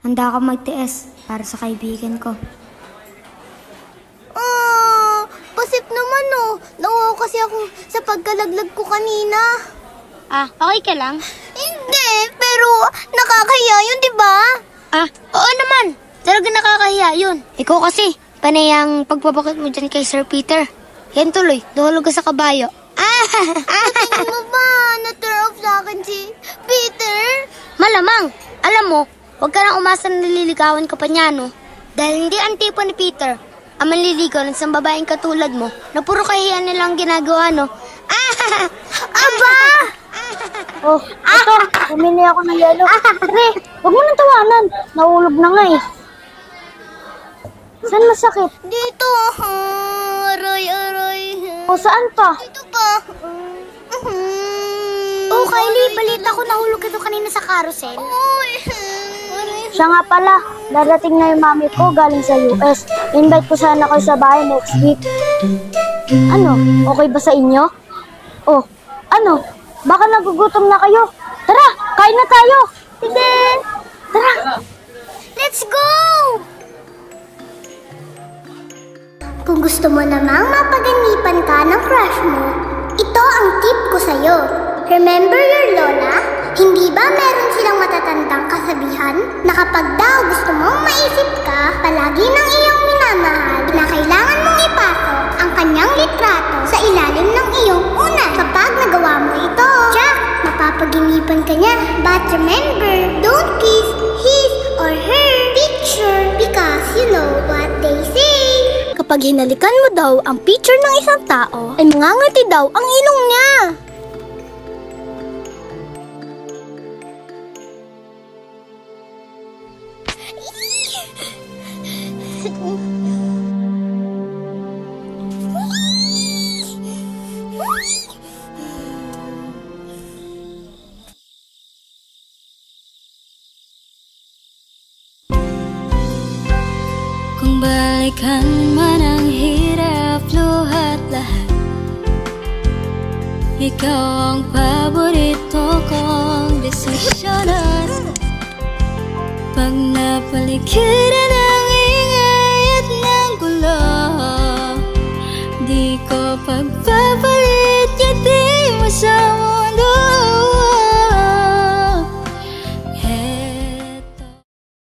Handa ako magtiis para sa kaibigan ko. Pasip naman Nauho kasi ako sa pagkalaglag ko kanina. Okay ka lang? Hindi, pero nakakahiya yun, di ba? Oo naman. Talaga nakakahiya yun. Ikaw kasi, panayang pagpapakit mo dyan kay Sir Peter. Yan tuloy, nahulog ka sa kabayo. Tingin mo ba na-turn off sa akin si Peter? Malamang. Alam mo, huwag ka nang umasa na nililigawan ka pa niya, no? Dahil hindi ang tipo ni Peter ang manliligaw ng isang babaeng katulad mo na puro kahiyan nilang ginagawa, no? Aba! Ito, bumili ako ng yelo. Pre, huwag mo nang tawanan. Nahulog na nga eh. Saan masakit? Dito. Aray. Saan pa? Dito pa. Kylie, balita ko nahulog ka doon kanina sa carousel. Siya nga pala, darating na yung mami ko galing sa US. Invite ko sana kayo sa bahay next week. Ano, okay ba sa inyo? Baka nagugutom na kayo. Tara, kain na tayo. Sige. Tara. Let's go! Kung gusto mo namang mapaganipan ka ng crush mo, ito ang tip ko sa'yo. Remember your lola? Hindi ba meron silang matatandang kasabihan na kapag daw gusto mong maisip ka palagi ng iyong minamahal na kailangan mong ipasok ang kanyang litrato sa ilalim ng iyong unan. Kapag nagawa mo ito, Jack, mapapaginipan ka niya. But remember, don't kiss his or her picture because you know what they say. Kapag hinalikan mo daw ang picture ng isang tao, ay mangangati daw ang ilong niya. Kung balikan man ang hirap, luhat lahat, ikaw ang paborito kong desisyonan. Pag napaligiran ng ingay at ng gulo, di ko